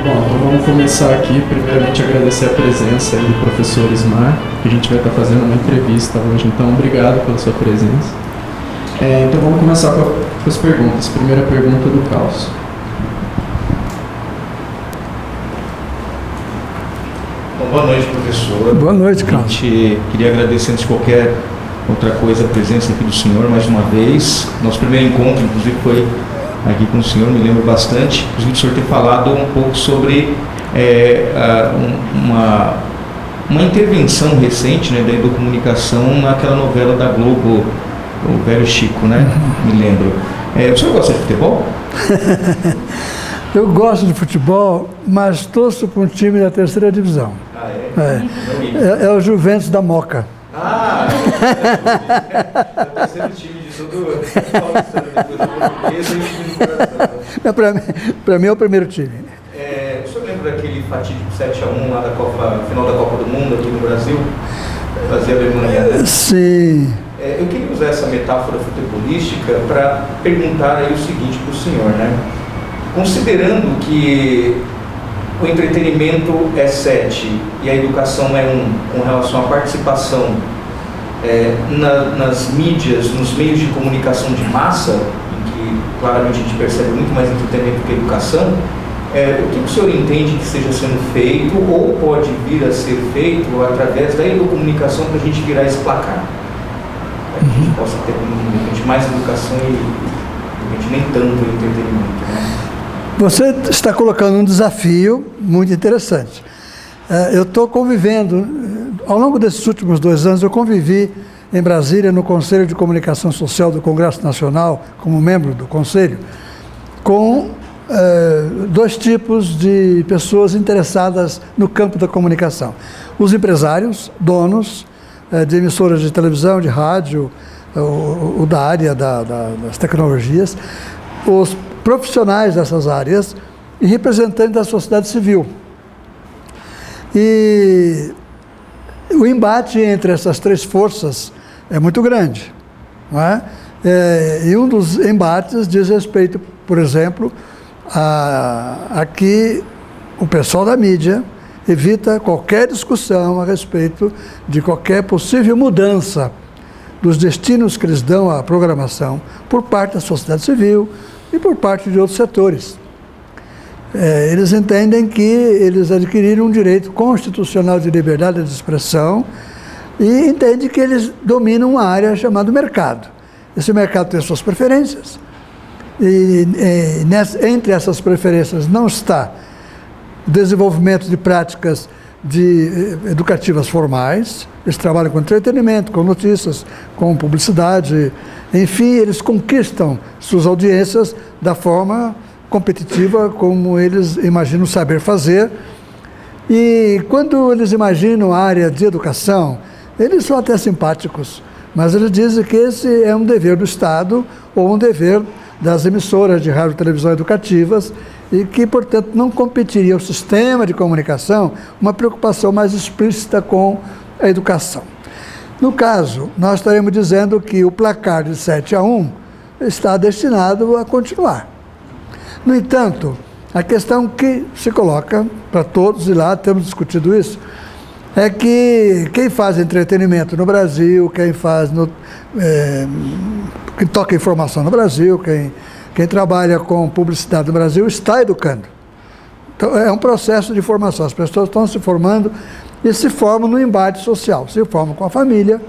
Bom, então vamos começar aqui. Primeiramente, agradecer a presença aí do professor Ismar, que a gente vai estar fazendo uma entrevista hoje. Então, obrigado pela sua presença. Então, vamos começar com as perguntas. Primeira pergunta do Caos. Bom, boa noite, professor. Boa noite, Carlos. A gente queria agradecer, antes de qualquer outra coisa, a presença aqui do senhor mais uma vez. Nosso primeiro encontro, inclusive, foi aqui com o senhor, me lembro bastante. Inclusive, o senhor ter falado um pouco sobre uma intervenção recente, né, da Educomunicação naquela novela da Globo, O Velho Chico, né? Me lembro. O senhor gosta de futebol? Eu gosto de futebol, mas torço para um time da terceira divisão. Ah, é? É o Juventus da Moca. Ah, é o terceiro time de todo Para mim é o primeiro time. O senhor lembra daquele fatídico 7-1 lá da final da Copa do Mundo aqui no Brasil? Fazia a Alemanha, né? Sim. Eu queria usar essa metáfora futebolística para perguntar aí o seguinte para o senhor, né? Considerando que o entretenimento é 7 e a educação é 1 com relação à participação nas mídias, nos meios de comunicação de massa, em que claramente a gente percebe muito mais entretenimento que educação, o que o senhor entende que esteja sendo feito ou pode vir a ser feito através da educomunicação para a gente virar esse placar? Para que a gente possa ter mais educação e nem tanto entretenimento, né? Você está colocando um desafio muito interessante. Eu estou convivendo, ao longo desses últimos 2 anos, eu convivi em Brasília, no Conselho de Comunicação Social do Congresso Nacional, como membro do Conselho, com 2 tipos de pessoas interessadas no campo da comunicação. Os empresários, donos de emissoras de televisão, de rádio, o da área das tecnologias, os profissionais dessas áreas e representantes da sociedade civil. E o embate entre essas 3 forças é muito grande, não é? E um dos embates diz respeito, por exemplo, a que o pessoal da mídia evita qualquer discussão a respeito de qualquer possível mudança dos destinos que eles dão à programação por parte da sociedade civil e por parte de outros setores. Eles entendem que eles adquiriram um direito constitucional de liberdade de expressão e entendem que eles dominam uma área chamada mercado. Esse mercado tem suas preferências e entre essas preferências não está o desenvolvimento de práticas educativas formais. Eles trabalham com entretenimento, com notícias, com publicidade, enfim, eles conquistam suas audiências da forma competitiva como eles imaginam saber fazer. E quando eles imaginam a área de educação, eles são até simpáticos, mas eles dizem que esse é um dever do Estado ou um dever das emissoras de rádio e televisão educativas e que, portanto, não competiria o sistema de comunicação uma preocupação mais explícita com a educação. No caso, nós estaremos dizendo que o placar de 7-1 está destinado a continuar. No entanto, a questão que se coloca para todos, e lá temos discutido isso, é que quem faz entretenimento no Brasil, quem toca informação no Brasil, quem trabalha com publicidade no Brasil, está educando. Então, é um processo de formação. As pessoas estão se formando e se formam no embate social. Se formam com a família,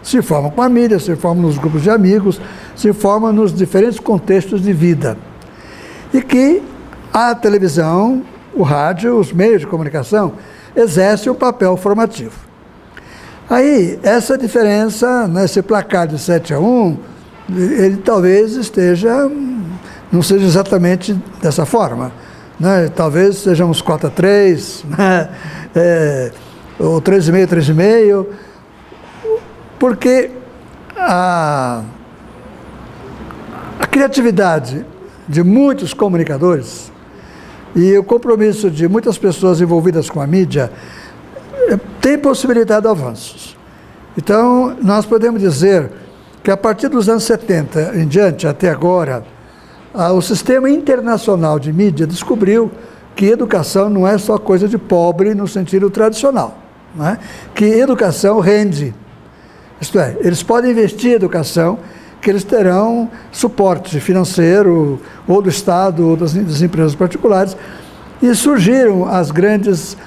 se formam com a mídia, se formam nos grupos de amigos, se formam nos diferentes contextos de vida. E que a televisão, o rádio, os meios de comunicação exercem um papel formativo. Aí, essa diferença, nesse placar de 7-1, ele talvez não seja exatamente dessa forma, né? Talvez sejamos 4-3, né? Ou 3,5, 3,5, porque a criatividade de muitos comunicadores e o compromisso de muitas pessoas envolvidas com a mídia tem possibilidade de avanços. Então, nós podemos dizer que a partir dos anos 70 em diante, até agora, o sistema internacional de mídia descobriu que educação não é só coisa de pobre no sentido tradicional, não é? Que educação rende. Isto é, eles podem investir em educação, que eles terão suporte financeiro, ou do Estado, ou das empresas particulares. E surgiram as grandes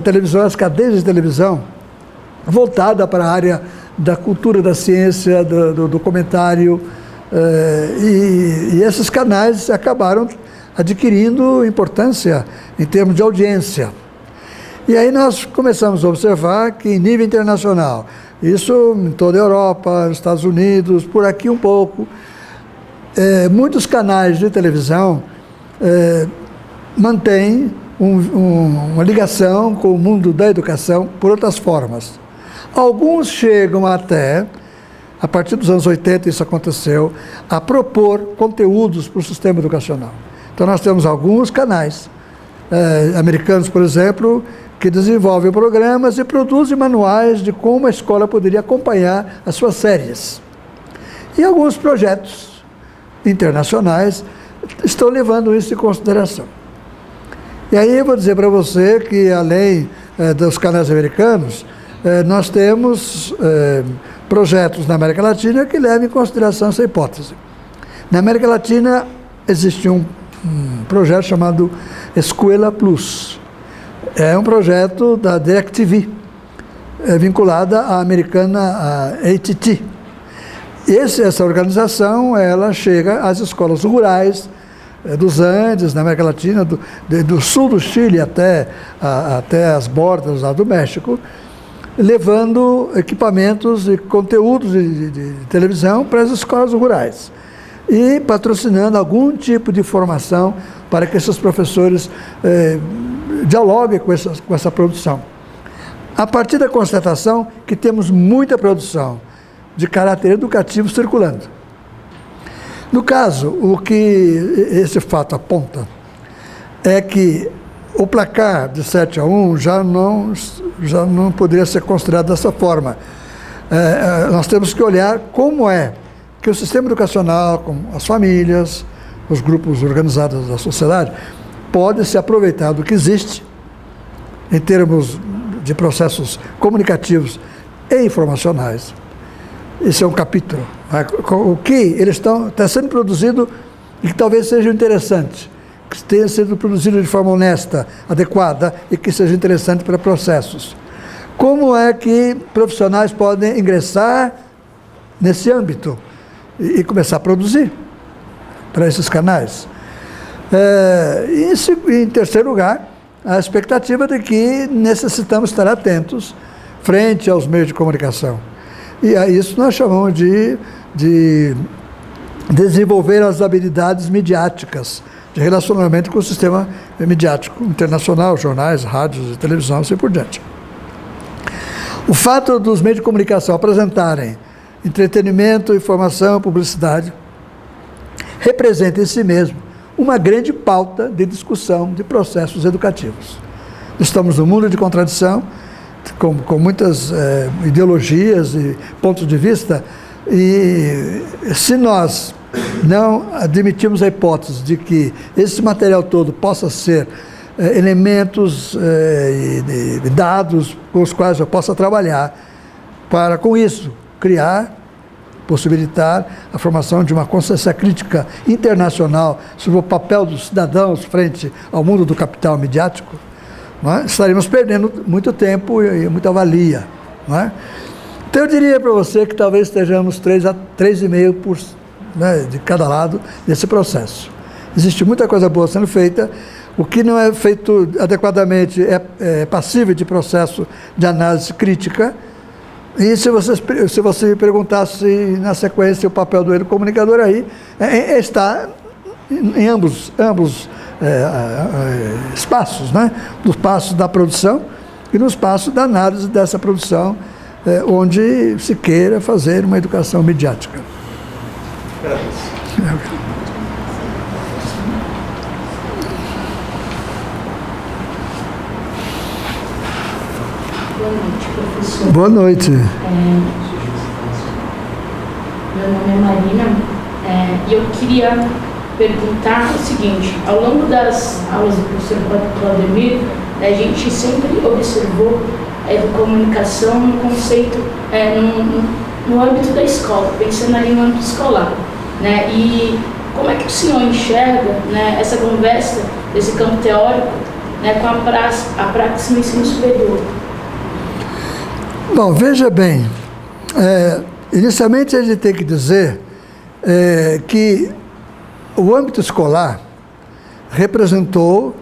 televisões, as cadeias de televisão, voltada para a área da cultura, da ciência, do documentário, e esses canais acabaram adquirindo importância em termos de audiência. E aí nós começamos a observar que em nível internacional, isso em toda a Europa, nos Estados Unidos, por aqui um pouco, muitos canais de televisão mantêm uma ligação com o mundo da educação por outras formas. Alguns chegam até, a partir dos anos 80 isso aconteceu, a propor conteúdos para o sistema educacional. Então nós temos alguns canais americanos, por exemplo, que desenvolvem programas e produzem manuais de como a escola poderia acompanhar as suas séries. E alguns projetos internacionais estão levando isso em consideração. E aí eu vou dizer para você que, além dos canais americanos, nós temos projetos na América Latina que levam em consideração essa hipótese. Na América Latina existe um projeto chamado Escuela Plus. É um projeto da DirecTV, vinculada à americana AT&T. Essa organização, ela chega às escolas rurais dos Andes, na América Latina, do sul do Chile até as bordas lá do México, levando equipamentos e conteúdos de televisão para as escolas rurais e patrocinando algum tipo de formação para que esses professores dialoguem com essa produção. A partir da constatação que temos muita produção de caráter educativo circulando. No caso, o que esse fato aponta é que o placar de 7-1 já não poderia ser considerado dessa forma. Nós temos que olhar como é que o sistema educacional, com as famílias, os grupos organizados da sociedade, pode se aproveitar do que existe em termos de processos comunicativos e informacionais. Esse é um capítulo. O que eles está sendo produzido e que talvez seja interessante, que tenha sido produzido de forma honesta, adequada e que seja interessante para processos. Como é que profissionais podem ingressar nesse âmbito e começar a produzir para esses canais? Em terceiro lugar, a expectativa de que necessitamos estar atentos frente aos meios de comunicação. E a isso nós chamamos de desenvolver as habilidades midiáticas, de relacionamento com o sistema midiático internacional, jornais, rádios, televisão, assim por diante. O fato dos meios de comunicação apresentarem entretenimento, informação, publicidade, representa em si mesmo uma grande pauta de discussão de processos educativos. Estamos num mundo de contradição, com muitas ideologias e pontos de vista, e se nós não admitirmos a hipótese de que esse material todo possa ser elementos e dados com os quais eu possa trabalhar para, com isso, criar, possibilitar a formação de uma consciência crítica internacional sobre o papel dos cidadãos frente ao mundo do capital midiático, não é? Estaremos perdendo muito tempo e muita valia. Não é? Então eu diria para você que talvez estejamos 3 a 3,5 de cada lado desse processo. Existe muita coisa boa sendo feita, o que não é feito adequadamente é passível de processo de análise crítica. E se você me perguntasse na sequência o papel do comunicador aí, está em ambos espaços, né? No espaço da produção e no espaço da análise dessa produção, onde se queira fazer uma educação midiática. Boa noite, professor. Boa noite. Meu nome é Marina e eu queria perguntar o seguinte: ao longo das aulas do professor Claudemir, a gente sempre observou a comunicação no conceito, no âmbito da escola, pensando ali no âmbito escolar, né? E como é que o senhor enxerga, né, essa conversa, esse campo teórico, né, com a prática no ensino superior? Bom, veja bem, inicialmente a gente tem que dizer que o âmbito escolar representou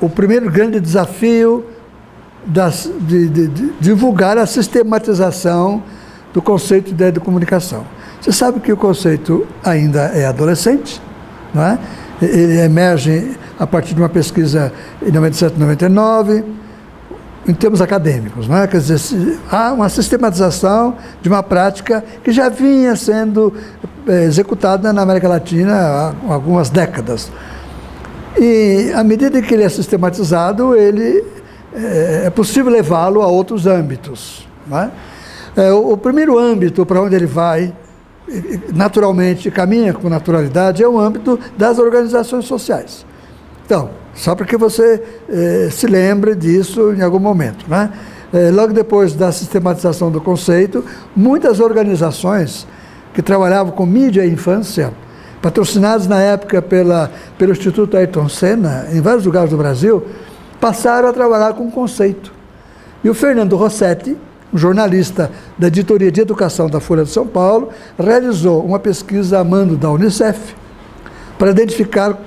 o primeiro grande desafio de divulgar a sistematização do conceito de educomunicação. Você sabe que o conceito ainda é adolescente, não é? Ele emerge a partir de uma pesquisa em 97, 99, em termos acadêmicos, não é? Quer dizer, há uma sistematização de uma prática que já vinha sendo executada na América Latina há algumas décadas. E, à medida que ele é sistematizado, é possível levá-lo a outros âmbitos, não é? O primeiro âmbito para onde ele vai, naturalmente, caminha com naturalidade, é o âmbito das organizações sociais. Então, só para que você se lembre disso em algum momento, né? Logo depois da sistematização do conceito, muitas organizações que trabalhavam com mídia e infância, patrocinadas na época pelo Instituto Ayrton Senna, em vários lugares do Brasil, passaram a trabalhar com o conceito. E o Fernando Rossetti, um jornalista da editoria de educação da Folha de São Paulo, realizou uma pesquisa a mando da Unicef para identificar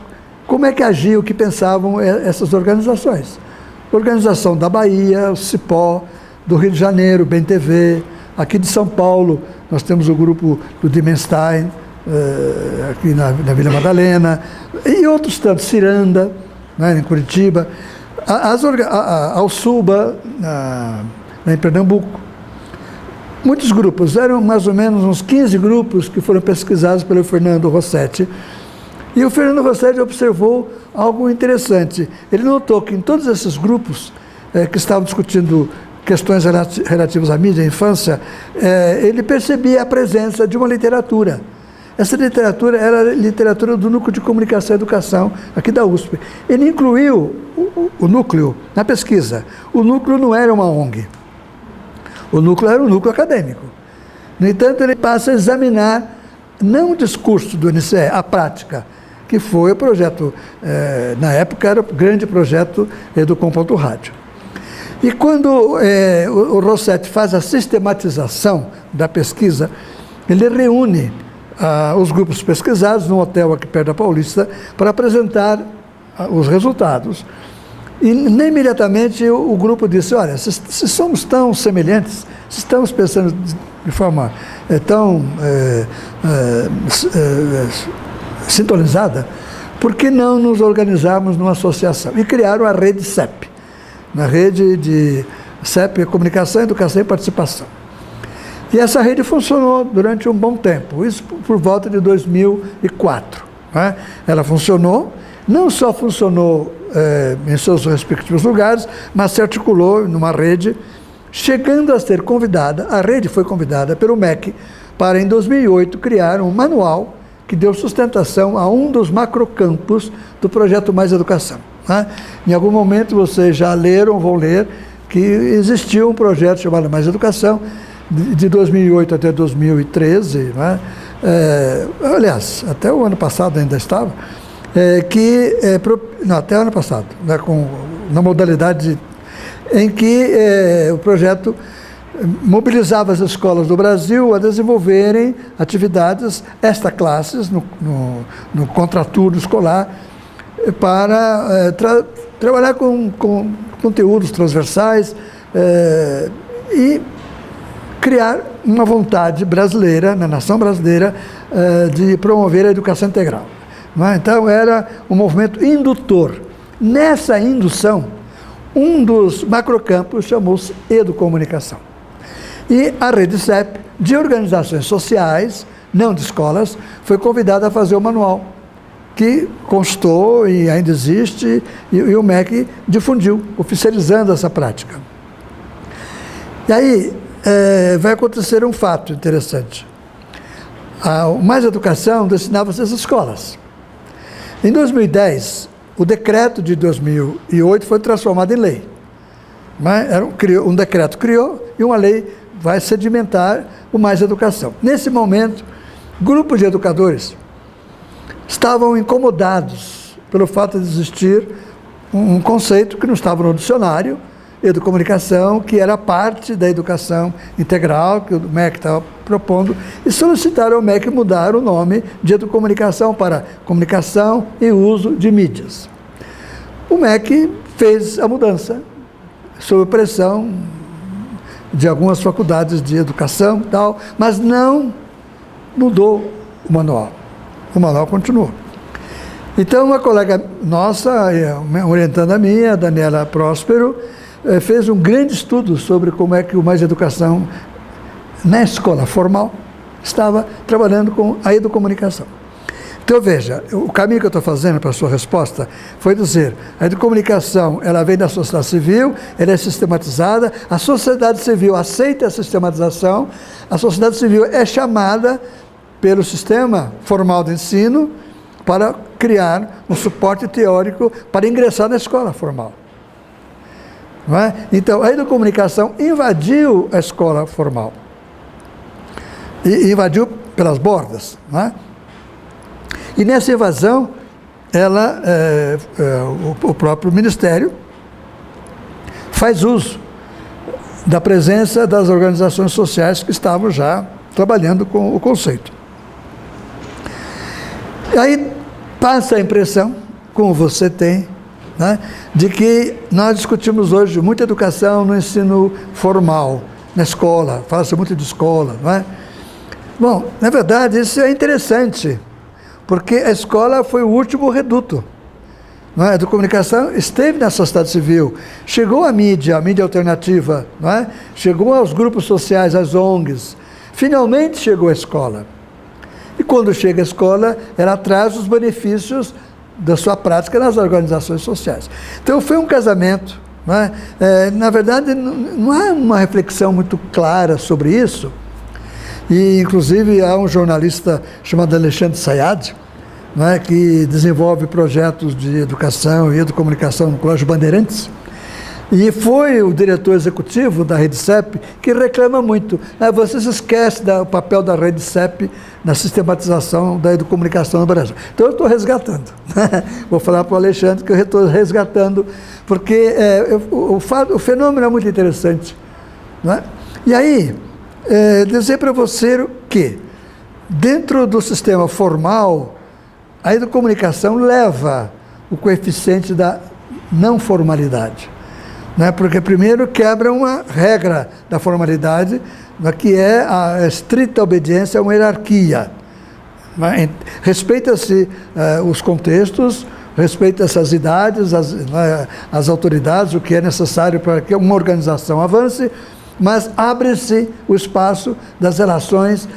como é que agiam, o que pensavam essas organizações. Organização da Bahia, o Cipó, do Rio de Janeiro, Bem TV, aqui de São Paulo, nós temos o grupo do Dimenstein, aqui na Vila Madalena, e outros tantos, Ciranda, né, em Curitiba, a Alsuba, em Pernambuco. Muitos grupos, eram mais ou menos uns 15 grupos que foram pesquisados pelo Fernando Rossetti. E o Fernando Rossetti observou algo interessante. Ele notou que em todos esses grupos que estavam discutindo questões relativas à mídia e à infância, ele percebia a presença de uma literatura. Essa literatura era a literatura do Núcleo de Comunicação e Educação, aqui da USP. Ele incluiu o núcleo na pesquisa. O núcleo não era uma ONG. O núcleo era um núcleo acadêmico. No entanto, ele passa a examinar não o discurso do NCE, a prática, que foi o projeto, na época era o grande projeto Educom.rádio. E quando o Rossetti faz a sistematização da pesquisa, ele reúne os grupos pesquisados num hotel aqui perto da Paulista para apresentar os resultados. E imediatamente o grupo disse: olha, se somos tão semelhantes, se estamos pensando de forma tão sintonizada, por que não nos organizarmos numa associação? E criaram a rede CEP, na rede de CEP, Comunicação, Educação e Participação. E essa rede funcionou durante um bom tempo, isso por volta de 2004. Né? Ela funcionou, não só funcionou em seus respectivos lugares, mas se articulou numa rede, chegando a ser convidada, a rede foi convidada pelo MEC para, em 2008, criar um manual que deu sustentação a um dos macrocampos do projeto Mais Educação. Né? Em algum momento vocês já leram, vão ler, que existiu um projeto chamado Mais Educação, de 2008 até 2013, né? Aliás, até o ano passado ainda estava, até o ano passado, né, na modalidade em que o projeto mobilizava as escolas do Brasil a desenvolverem atividades extraclasses no contraturno escolar para trabalhar com conteúdos transversais e criar uma vontade brasileira, na nação brasileira, de promover a educação integral. Não é? Então, era um movimento indutor. Nessa indução, um dos macrocampos chamou-se Educomunicação. E a rede CEP, de organizações sociais, não de escolas, foi convidada a fazer o manual, que constou e ainda existe, e o MEC difundiu, oficializando essa prática. E aí, vai acontecer um fato interessante. O Mais Educação destinava-se às escolas. Em 2010, o decreto de 2008 foi transformado em lei. Um decreto criou e uma lei vai sedimentar o Mais Educação. Nesse momento, grupos de educadores estavam incomodados pelo fato de existir um conceito que não estava no dicionário, educomunicação, que era parte da educação integral que o MEC estava propondo, e solicitaram ao MEC mudar o nome de educomunicação para comunicação e uso de mídias. O MEC fez a mudança, sob pressão de algumas faculdades de educação e tal, mas não mudou o manual. O manual continuou. Então, uma colega nossa, orientando a minha, a Daniela Próspero, fez um grande estudo sobre como é que o Mais Educação, na escola formal, estava trabalhando com a educomunicação. Então, veja, o caminho que eu estou fazendo para a sua resposta foi dizer, a educomunicação, ela vem da sociedade civil, ela é sistematizada, a sociedade civil aceita a sistematização, a sociedade civil é chamada pelo sistema formal de ensino para criar um suporte teórico para ingressar na escola formal. Não é? Então, a educomunicação invadiu a escola formal. E invadiu pelas bordas. Não é? E nessa invasão, o próprio Ministério faz uso da presença das organizações sociais que estavam já trabalhando com o conceito. E aí passa a impressão, como você tem, né, de que nós discutimos hoje muita educação no ensino formal, na escola, fala-se muito de escola, não é? Bom, na verdade, isso é interessante, porque a escola foi o último reduto. Não é? A educomunicação esteve na sociedade civil, chegou à mídia, a mídia alternativa, não é? Chegou aos grupos sociais, às ONGs, finalmente chegou à escola. E quando chega à escola, ela traz os benefícios da sua prática nas organizações sociais. Então foi um casamento, não é? Na verdade, não há uma reflexão muito clara sobre isso, e inclusive há um jornalista chamado Alexandre Sayad, não é, que desenvolve projetos de educação e educomunicação no Colégio Bandeirantes, e foi o diretor executivo da Rede CEP que reclama muito. Você se esquece do papel da Rede CEP na sistematização da educomunicação no Brasil. Então eu estou resgatando. Vou falar para o Alexandre que eu estou resgatando, porque o fenômeno é muito interessante. Não é? E aí, dizer para você que, dentro do sistema formal, a educomunicação leva o coeficiente da não formalidade. Né? Porque primeiro quebra uma regra da formalidade, que é a estrita obediência a uma hierarquia. Né? Respeita-se os contextos, respeita-se as idades, as autoridades, o que é necessário para que uma organização avance, mas abre-se o espaço das relações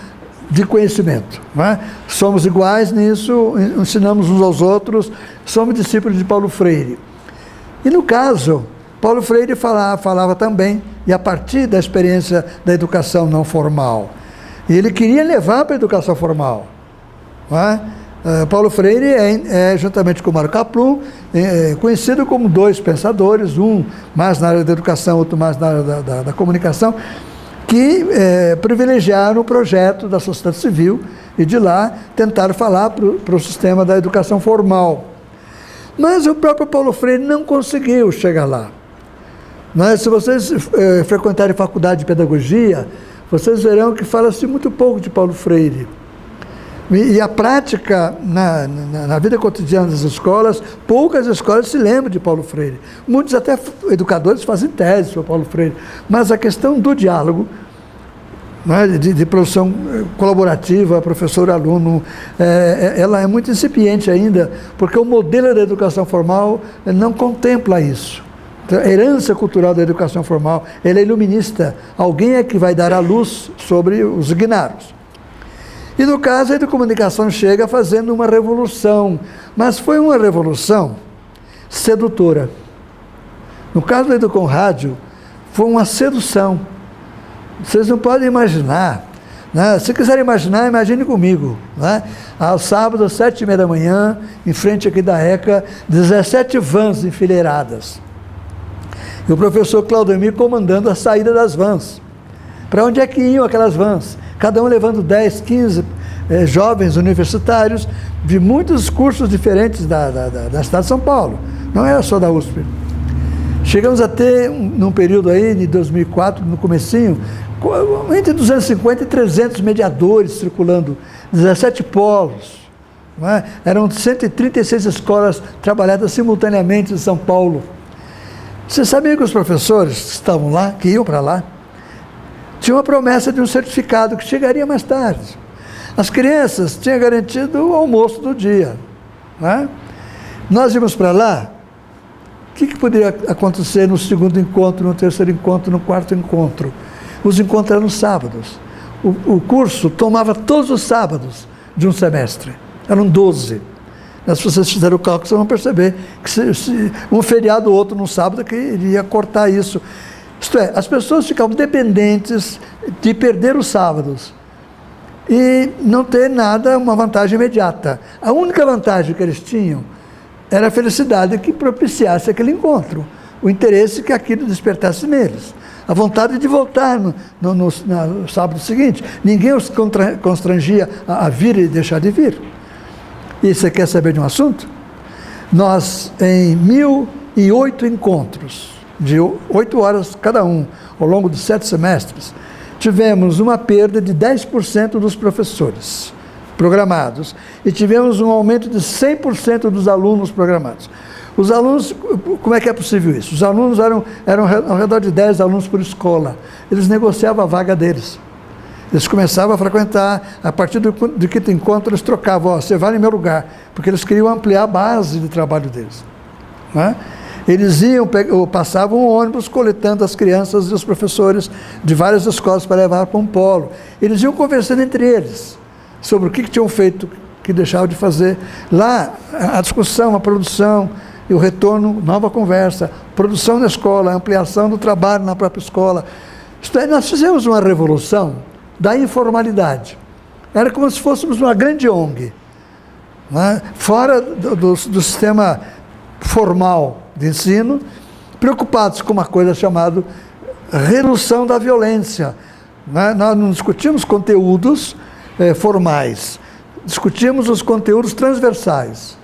de conhecimento. Né? Somos iguais nisso, ensinamos uns aos outros, somos discípulos de Paulo Freire. E no caso, Paulo Freire falava também, e a partir da experiência da educação não formal. E ele queria levar para a educação formal. Não é? Paulo Freire juntamente com Mário Kaplun, conhecido como dois pensadores, um mais na área da educação, outro mais na área da comunicação, que privilegiaram o projeto da sociedade civil e de lá tentaram falar para o sistema da educação formal. Mas o próprio Paulo Freire não conseguiu chegar lá. Mas se vocês frequentarem faculdade de pedagogia, vocês verão que fala-se muito pouco de Paulo Freire. E a prática na vida cotidiana das escolas, poucas escolas se lembram de Paulo Freire. Muitos até educadores fazem tese sobre Paulo Freire. Mas a questão do diálogo, né, de produção colaborativa, professor-aluno, ela é muito incipiente ainda, porque o modelo da educação formal não contempla isso. A herança cultural da educação formal, ela é iluminista. Alguém é que vai dar a luz sobre os ignaros. E no caso, a educomunicação chega fazendo uma revolução, mas foi uma revolução sedutora. No caso do Educom Rádio, foi uma sedução. Vocês não podem imaginar, Né? Se quiser imaginar, imagine comigo. Né? Aos sábados, às 7h30 da manhã, em frente aqui da ECA, 17 vans enfileiradas. E o professor Claudemir comandando a saída das vans. Para onde é que iam aquelas vans? Cada um levando 10, 15 jovens universitários de muitos cursos diferentes da cidade de São Paulo. Não era só da USP. Chegamos a ter, num período aí, de 2004, no comecinho, entre 250 e 300 mediadores circulando, 17 polos. Não é? Eram 136 escolas trabalhadas simultaneamente em São Paulo. Vocês sabiam que os professores que estavam lá, que iam para lá, tinham a promessa de um certificado que chegaria mais tarde. As crianças tinham garantido o almoço do dia. Não é? Nós íamos para lá, o que poderia acontecer no segundo encontro, no terceiro encontro, no quarto encontro? Os encontros eram nos sábados. O curso tomava todos os sábados de um semestre. Eram 12. Mas se vocês fizerem o cálculo, vocês vão perceber que se um feriado ou outro no sábado que iria cortar isso. Isto é, as pessoas ficavam dependentes de perder os sábados e não ter nada, uma vantagem imediata. A única vantagem que eles tinham era a felicidade que propiciasse aquele encontro, o interesse que aquilo despertasse neles, a vontade de voltar no sábado seguinte. Ninguém os constrangia a vir e deixar de vir. E você quer saber de um assunto? Nós, em 1.008 encontros, de 8 horas cada um, ao longo de 7 semestres, tivemos uma perda de 10% dos professores programados e tivemos um aumento de 100% dos alunos programados. Os alunos, como é que é possível isso? Os alunos eram ao redor de 10 alunos por escola. Eles negociavam a vaga deles. Eles começavam a frequentar, a partir do quinto encontro, eles trocavam, você vai no meu lugar, porque eles queriam ampliar a base de trabalho deles. Não é? Eles passavam um ônibus coletando as crianças e os professores de várias escolas para levar para um polo. Eles iam conversando entre eles sobre o que tinham feito, que deixavam de fazer. Lá, a discussão, a produção e o retorno, nova conversa, produção na escola, ampliação do trabalho na própria escola. Nós fizemos uma revolução da informalidade. Era como se fôssemos uma grande ONG, né? Fora do sistema formal de ensino, preocupados com uma coisa chamada redução da violência. Né? Nós não discutimos conteúdos formais, discutimos os conteúdos transversais,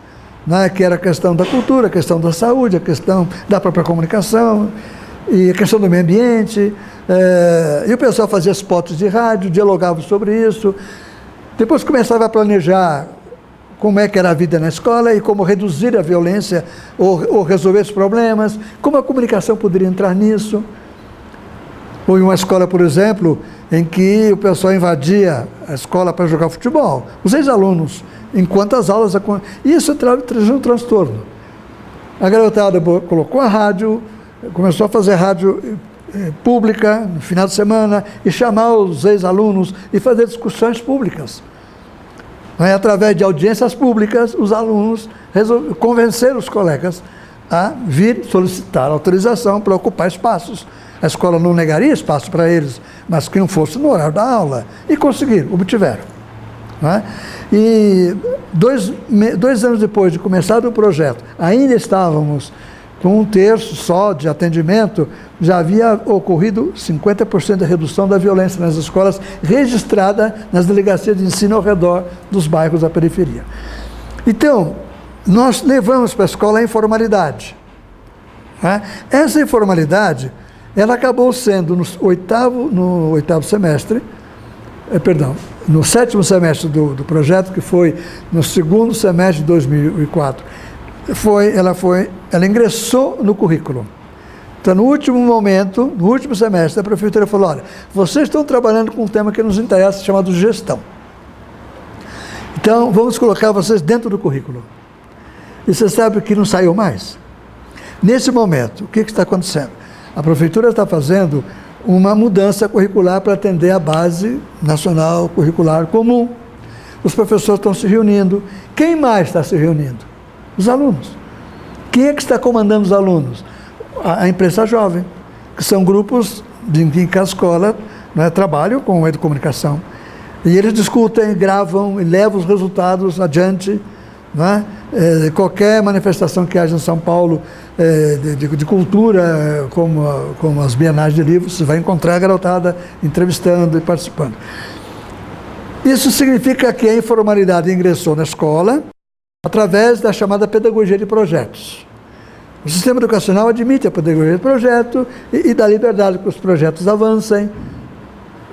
né? Que era a questão da cultura, a questão da saúde, a questão da própria comunicação e a questão do meio ambiente. E o pessoal fazia spots de rádio, dialogava sobre isso. Depois começava a planejar como é que era a vida na escola e como reduzir a violência ou resolver os problemas, como a comunicação poderia entrar nisso. Ou em uma escola, por exemplo, em que o pessoal invadia a escola para jogar futebol, os ex-alunos, enquanto as aulas... Isso trazia um transtorno. A garotada colocou a rádio, começou a fazer rádio pública no final de semana e chamar os ex-alunos e fazer discussões públicas. Através de audiências públicas, os alunos convenceram os colegas a vir solicitar autorização para ocupar espaços. A escola não negaria espaço para eles, mas que não fosse no horário da aula. E conseguiram, obtiveram. Né? E dois anos depois de começar o projeto, ainda estávamos com 1/3 só de atendimento, já havia ocorrido 50% de redução da violência nas escolas, registrada nas delegacias de ensino ao redor dos bairros da periferia. Então, nós levamos para a escola a informalidade. Né? Essa informalidade, ela acabou sendo no sétimo semestre do projeto, que foi no segundo semestre de 2004, ela ingressou no currículo. Então, no último momento, no último semestre, a prefeitura falou: olha, vocês estão trabalhando com um tema que nos interessa, chamado gestão. Então, vamos colocar vocês dentro do currículo. E você sabe que não saiu mais? Nesse momento, o que está acontecendo? A prefeitura está fazendo uma mudança curricular para atender a base nacional curricular comum. Os professores estão se reunindo. Quem mais está se reunindo? Os alunos. Quem é que está comandando os alunos? A imprensa jovem, que são grupos em que a escola, né, trabalham com a educomunicação. E eles discutem, gravam e levam os resultados adiante, não é? Qualquer manifestação que haja em São Paulo de cultura, como as bienais de livros, você vai encontrar a garotada entrevistando e participando. Isso significa que a informalidade ingressou na escola através da chamada pedagogia de projetos. O sistema educacional admite a pedagogia de projeto e dá liberdade para os projetos avancem.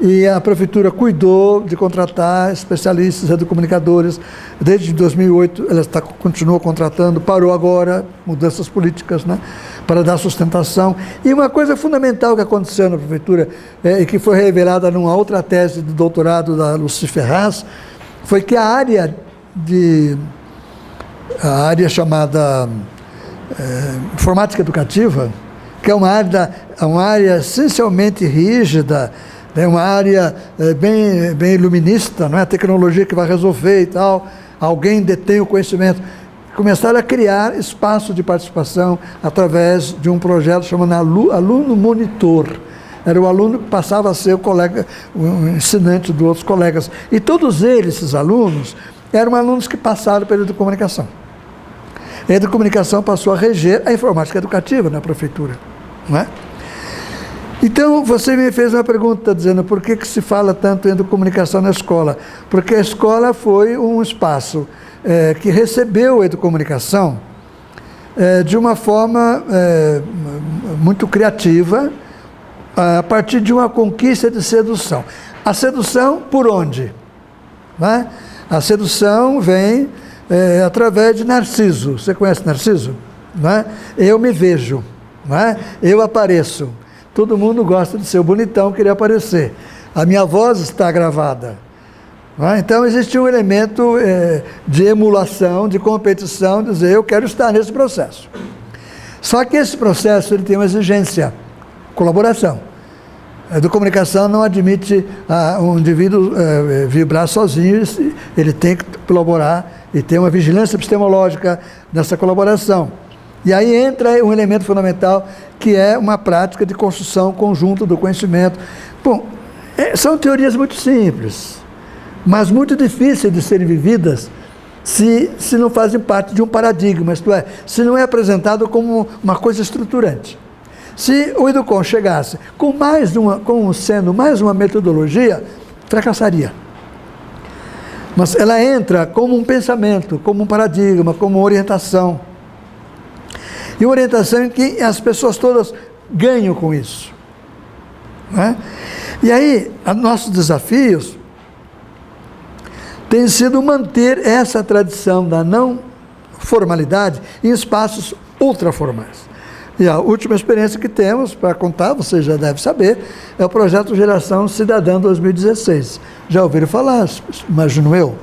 E a prefeitura cuidou de contratar especialistas, educomunicadores. Desde 2008 ela continuou contratando, parou agora, mudanças políticas, né, para dar sustentação. E uma coisa fundamental que aconteceu na prefeitura, e que foi revelada numa outra tese de doutorado da Lucy Ferraz, foi que a área chamada informática educativa, que é uma área essencialmente rígida, é uma área bem iluminista, não é a tecnologia que vai resolver e tal, alguém detém o conhecimento. Começaram a criar espaço de participação através de um projeto chamado Aluno Monitor. Era o aluno que passava a ser o colega, o ensinante dos outros colegas. E todos eles, esses alunos, eram alunos que passaram pela educomunicação. A educomunicação passou a reger a informática educativa na prefeitura, não é? Então, você me fez uma pergunta dizendo por que se fala tanto em educomunicação na escola? Porque a escola foi um espaço que recebeu a educomunicação de uma forma muito criativa, a partir de uma conquista de sedução. A sedução por onde? Não é? A sedução vem através de Narciso. Você conhece Narciso? Não é? Eu me vejo, não é? Eu apareço. Todo mundo gosta de ser o bonitão, querer aparecer. A minha voz está gravada. Não é? Então, existe um elemento de emulação, de competição, de dizer, eu quero estar nesse processo. Só que esse processo ele tem uma exigência, colaboração. A educomunicação não admite um indivíduo vibrar sozinho, ele tem que colaborar e ter uma vigilância epistemológica nessa colaboração. E aí entra um elemento fundamental, que é uma prática de construção conjunta do conhecimento. Bom, são teorias muito simples, mas muito difíceis de serem vividas se não fazem parte de um paradigma, isto é, se não é apresentado como uma coisa estruturante. Se o Educom chegasse sendo mais uma metodologia, fracassaria. Mas ela entra como um pensamento, como um paradigma, como uma orientação. E uma orientação em que as pessoas todas ganham com isso. Né? E aí, nossos desafios têm sido manter essa tradição da não formalidade em espaços ultraformais. E a última experiência que temos para contar, você já deve saber, é o projeto Geração Cidadã 2016. Já ouviram falar, imagino eu,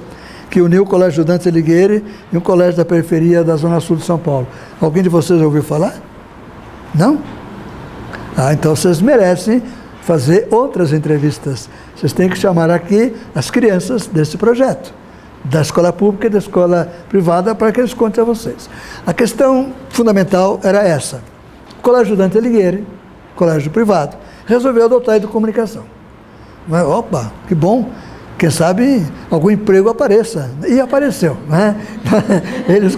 que uniu o Colégio Dante Alighieri e um colégio da periferia da Zona Sul de São Paulo. Alguém de vocês já ouviu falar? Não? Então vocês merecem fazer outras entrevistas. Vocês têm que chamar aqui as crianças desse projeto, da escola pública e da escola privada, para que eles contem a vocês. A questão fundamental era essa. O Colégio Dante Alighieri, colégio privado, resolveu adotar a educomunicação. Opa, que bom! Quem sabe algum emprego apareça. E apareceu, né? Eles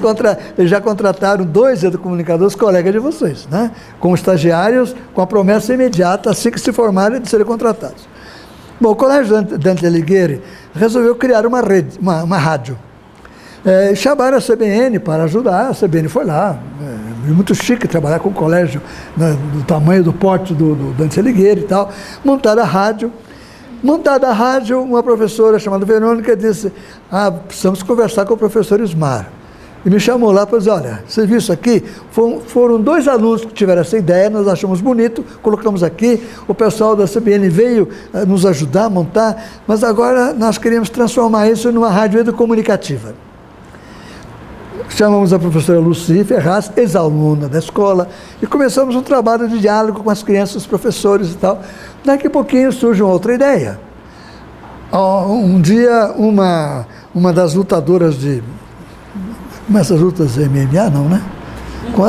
já contrataram 2 educomunicadores colegas de vocês, né? Como estagiários, com a promessa imediata, assim que se formarem, de serem contratados. Bom, o Colégio Dante Alighieri resolveu criar uma rede, uma rádio. Chamaram a CBN para ajudar, a CBN foi lá. É muito chique trabalhar com o colégio, né, do tamanho do porte do Dante Alighieri e tal. Montaram a rádio. Montada a rádio, uma professora chamada Verônica disse, precisamos conversar com o professor Ismar. E me chamou lá para dizer, olha, você viu isso aqui? Foram 2 alunos que tiveram essa ideia, nós achamos bonito, colocamos aqui, o pessoal da CBN veio nos ajudar a montar, mas agora nós queríamos transformar isso numa rádio educomunicativa. Chamamos a professora Lucy Ferraz, ex-aluna da escola, e começamos um trabalho de diálogo com as crianças, os professores e tal. Daqui a pouquinho surge uma outra ideia. Um dia, uma das lutadoras essas lutas MMA, não, né?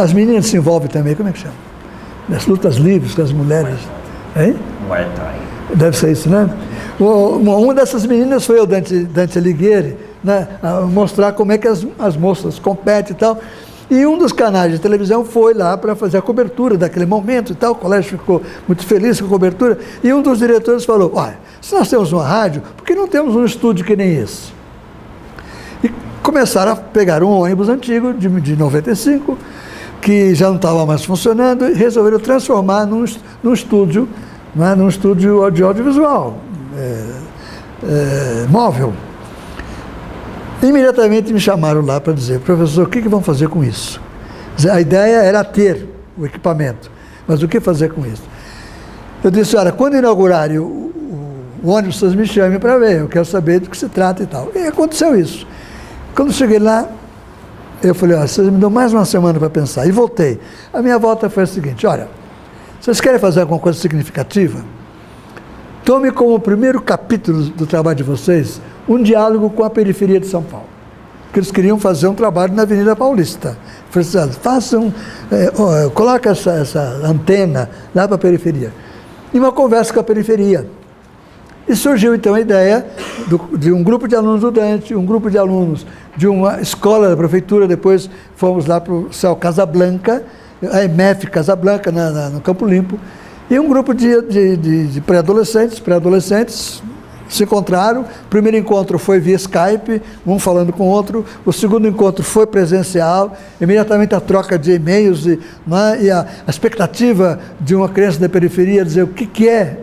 As meninas se envolvem também, como é que chama? As lutas livres com as mulheres. Hein? Muay Thai. Deve ser isso, né? Uma dessas meninas foi o Dante Alighieri, né? A mostrar como é que as moças competem e tal. E um dos canais de televisão foi lá para fazer a cobertura daquele momento e tal. O colégio ficou muito feliz com a cobertura. E um dos diretores falou: olha, se nós temos uma rádio, por que não temos um estúdio que nem esse? E começaram a pegar um ônibus antigo, de 95, que já não estava mais funcionando, e resolveram transformar num estúdio, né, num estúdio de audiovisual, móvel. Imediatamente me chamaram lá para dizer: professor, o que vão fazer com isso? A ideia era ter o equipamento, mas o que fazer com isso? Eu disse: olha, quando inaugurarem o ônibus, vocês me chamem para ver, eu quero saber do que se trata e tal. E aconteceu isso. Quando cheguei lá, eu falei: olha, vocês me dão mais uma semana para pensar. E voltei. A minha volta foi a seguinte: olha, vocês querem fazer alguma coisa significativa? Tome como primeiro capítulo do trabalho de vocês um diálogo com a periferia de São Paulo. Porque eles queriam fazer um trabalho na Avenida Paulista. Façam, coloca essa antena lá para a periferia. E uma conversa com a periferia. E surgiu então a ideia de um grupo de alunos do Dante, um grupo de alunos de uma escola da prefeitura, depois fomos lá para o Céu Casablanca, a EMF Casablanca, no Campo Limpo, e um grupo de pré-adolescentes se encontraram. O primeiro encontro foi via Skype, um falando com o outro. O segundo encontro foi presencial, imediatamente a troca de e-mails e a expectativa de uma criança da periferia dizer o que é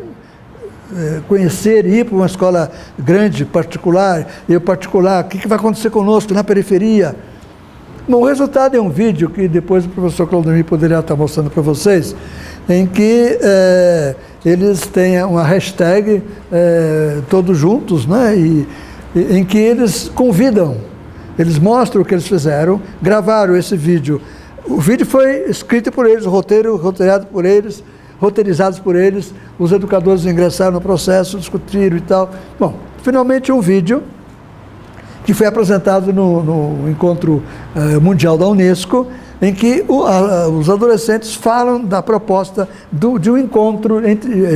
conhecer e ir para uma escola grande, particular, e o particular, o que vai acontecer conosco na periferia. Bom, o resultado é um vídeo que depois o professor Claudemir poderia estar mostrando para vocês, em que eles têm uma hashtag todos juntos, né? E em que eles convidam, eles mostram o que eles fizeram, gravaram esse vídeo. O vídeo foi escrito por eles, roteirizados por eles, os educadores ingressaram no processo, discutiram e tal. Bom, finalmente um vídeo que foi apresentado no encontro mundial da Unesco, em que os adolescentes falam da proposta de um encontro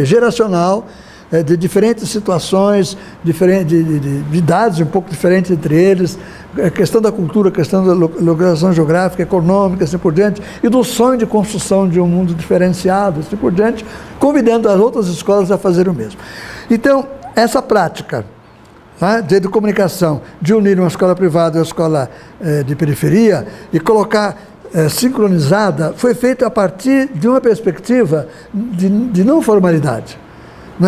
geracional, de diferentes situações, de idades um pouco diferentes entre eles, a questão da cultura, a questão da localização geográfica, econômica, assim por diante, e do sonho de construção de um mundo diferenciado, assim por diante, convidando as outras escolas a fazer o mesmo. Então, essa prática, né, de comunicação, de unir uma escola privada e uma escola de periferia, e colocar sincronizada, foi feita a partir de uma perspectiva de não formalidade.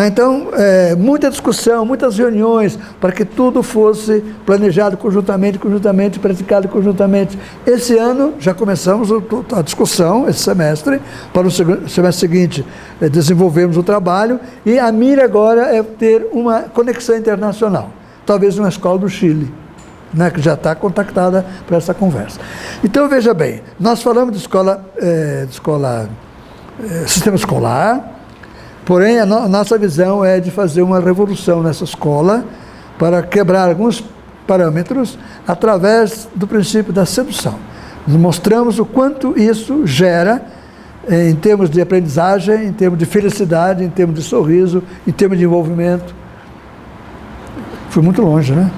Então, muita discussão, muitas reuniões, para que tudo fosse planejado conjuntamente, praticado conjuntamente. Esse ano, já começamos a discussão, esse semestre, para o semestre seguinte desenvolvermos o trabalho, e a mira agora é ter uma conexão internacional, talvez uma escola do Chile, né, que já está contactada para essa conversa. Então, veja bem, nós falamos de sistema escolar, porém, a nossa visão é de fazer uma revolução nessa escola para quebrar alguns parâmetros através do princípio da sedução. Nós mostramos o quanto isso gera em termos de aprendizagem, em termos de felicidade, em termos de sorriso, em termos de envolvimento. Fui muito longe, né?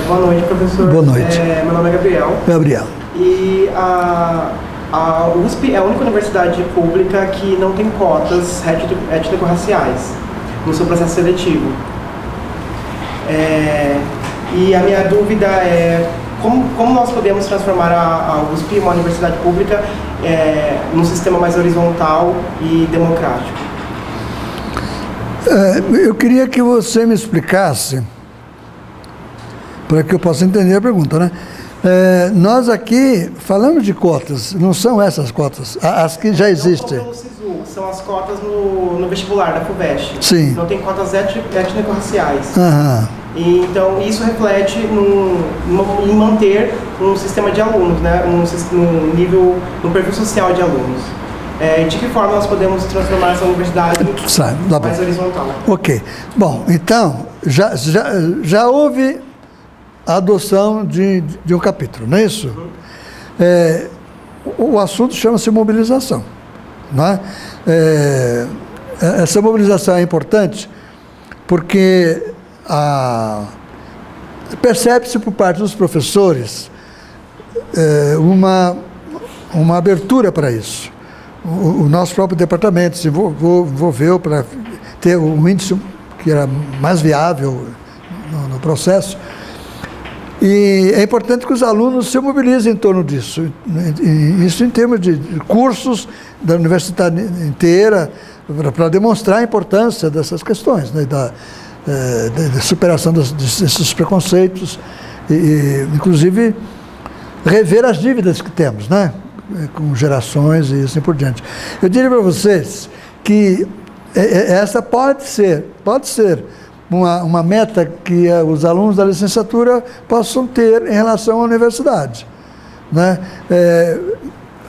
Boa noite, professor. Boa noite. Meu nome é Gabriel. Gabriel. E a USP é a única universidade pública que não tem cotas étnico-raciais no seu processo seletivo. E a minha dúvida é como nós podemos transformar a USP, uma universidade pública, num sistema mais horizontal e democrático? Eu queria que você me explicasse, para que eu possa entender a pergunta, né? Nós aqui falamos de cotas, não são essas cotas, as que já existem. Não, pelo SISU, são as cotas no vestibular da FUVEST. Sim. Não tem cotas étnico-raciais. Aham. E, então, isso reflete em manter um sistema de alunos, né? No perfil social de alunos. De que forma nós podemos transformar essa universidade mais horizontal? Ok. Bom, então, já houve a adoção de um capítulo, não é isso? O assunto chama-se mobilização, não é? Essa mobilização é importante porque percebe-se por parte dos professores uma abertura para isso. O nosso próprio departamento se envolveu para ter um índice que era mais viável no processo. E é importante que os alunos se mobilizem em torno disso. Isso em termos de cursos da universidade inteira, para demonstrar a importância dessas questões, né, da superação desses preconceitos, e inclusive rever as dívidas que temos, né, com gerações e assim por diante. Eu diria para vocês que essa pode ser uma meta que os alunos da licenciatura possam ter em relação à universidade, né?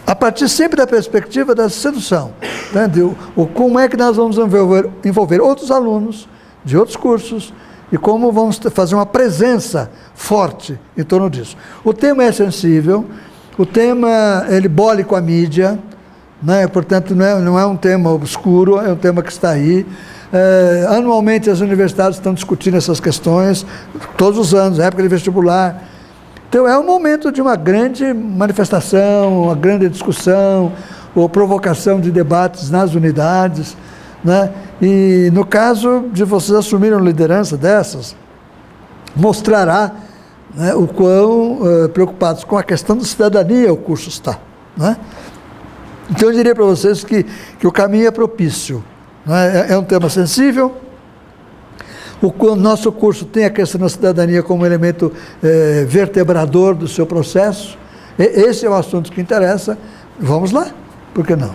A partir sempre da perspectiva da sedução, né? Como é que nós vamos envolver outros alunos de outros cursos e como vamos fazer uma presença forte em torno disso. O tema é sensível, o tema ele bole com a mídia, né? Portanto não é um tema obscuro, é um tema que está aí. Anualmente as universidades estão discutindo essas questões, todos os anos, época de vestibular. Então é um momento de uma grande manifestação, uma grande discussão, ou provocação de debates nas unidades, né? E no caso de vocês assumirem uma liderança dessas, mostrará, né, o quão preocupados com a questão da cidadania o curso está, né? Então eu diria para vocês que o caminho é propício. É um tema sensível. O nosso curso tem a questão da cidadania como elemento vertebrador do seu processo. Esse é o assunto que interessa. Vamos lá, por que não?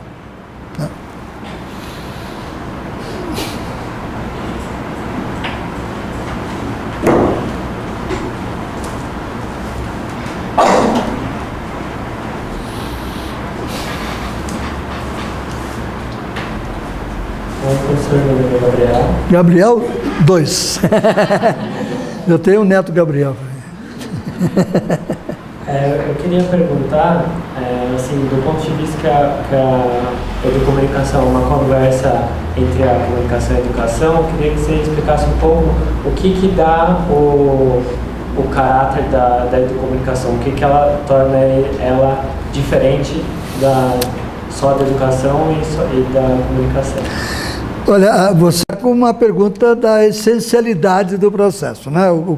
Gabriel 2. Eu tenho um neto Gabriel. Eu queria perguntar, assim, do ponto de vista que a educomunicação é uma conversa entre a comunicação e a educação, eu queria que você explicasse um pouco o que dá o caráter da educomunicação, o que ela torna ela diferente só da educação e da comunicação. Olha, você com uma pergunta da essencialidade do processo, né? O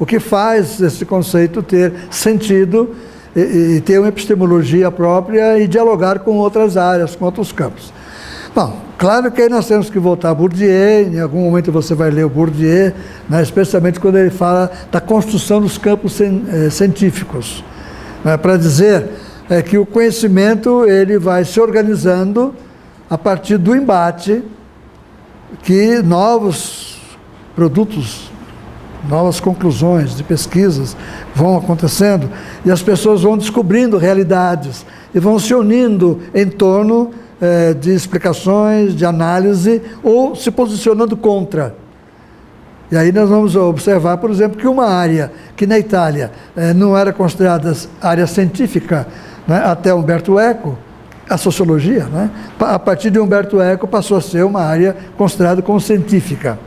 que faz esse conceito ter sentido e ter uma epistemologia própria e dialogar com outras áreas, com outros campos. Bom, claro que aí nós temos que voltar a Bourdieu, em algum momento você vai ler o Bourdieu, né? Especialmente quando ele fala da construção dos campos científicos, né? Para dizer que o conhecimento ele vai se organizando a partir do embate, que novos produtos, novas conclusões de pesquisas vão acontecendo e as pessoas vão descobrindo realidades e vão se unindo em torno de explicações, de análise ou se posicionando contra. E aí nós vamos observar, por exemplo, que uma área que na Itália não era considerada área científica, né, até Umberto Eco, a sociologia, né? A partir de Umberto Eco passou a ser uma área considerada como científica.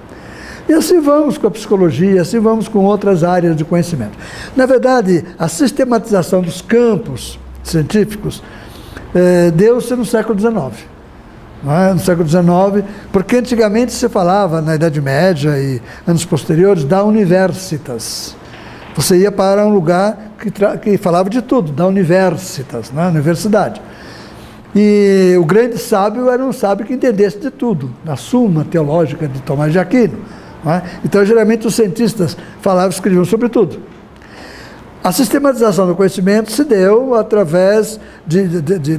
E assim vamos com a psicologia, assim vamos com outras áreas de conhecimento. Na verdade, a sistematização dos campos científicos deu-se no século XIX. Não é? No século XIX, porque antigamente se falava, na Idade Média e anos posteriores, da universitas. Você ia para um lugar que falava de tudo, da universitas, né? Universidade. E o grande sábio era um sábio que entendesse de tudo, na Suma Teológica de Tomás de Aquino. Não é? Então, geralmente, os cientistas falavam e escreviam sobre tudo. A sistematização do conhecimento se deu através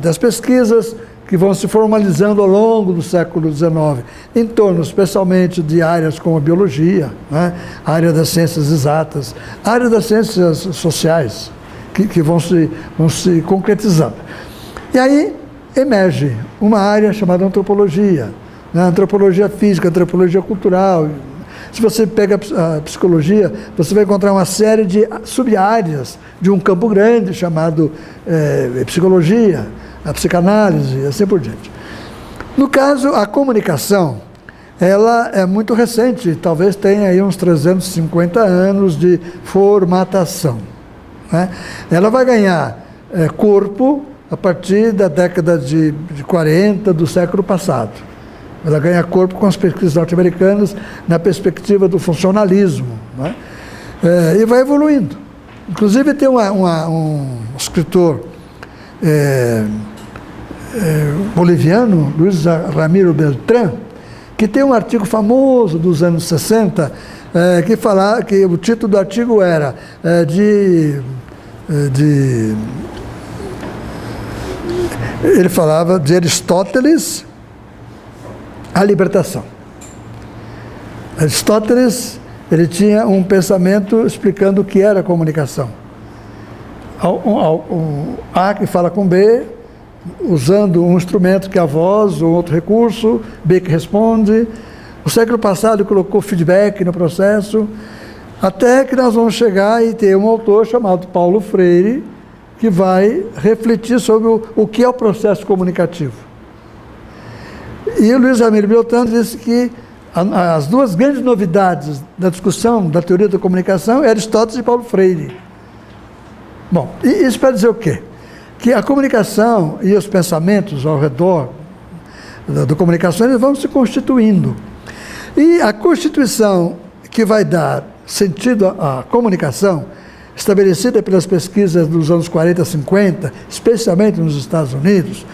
das pesquisas que vão se formalizando ao longo do século XIX, em torno, especialmente, de áreas como a biologia, né? A área das ciências exatas, a área das ciências sociais, que vão se concretizando. E aí, emerge uma área chamada antropologia, né? Antropologia física, antropologia cultural. Se você pega a psicologia, você vai encontrar uma série de sub-áreas de um campo grande chamado psicologia, a psicanálise e assim por diante. No caso, a comunicação, ela é muito recente, talvez tenha aí uns 350 anos de formatação, né? Ela vai ganhar corpo a partir da década de 40 do século passado. Ela ganha corpo com as pesquisas norte-americanas na perspectiva do funcionalismo, né? E vai evoluindo. Inclusive tem um escritor boliviano, Luiz Ramiro Beltrán, que tem um artigo famoso dos anos 60, que o título do artigo era ele falava de Aristóteles a libertação. Aristóteles, ele tinha um pensamento explicando o que era comunicação. A que fala com B, usando um instrumento que é a voz, ou outro recurso, B que responde. O século passado colocou feedback no processo, até que nós vamos chegar e ter um autor chamado Paulo Freire, que vai refletir sobre o que é o processo comunicativo. E o Luiz Ramiro Beltrán disse que as duas grandes novidades da discussão da teoria da comunicação é Aristóteles e Paulo Freire. Bom, isso para dizer o quê? Que a comunicação e os pensamentos ao redor da comunicação eles vão se constituindo. E a constituição que vai dar sentido à comunicação, estabelecida pelas pesquisas dos anos 40, 50, especialmente nos Estados Unidos,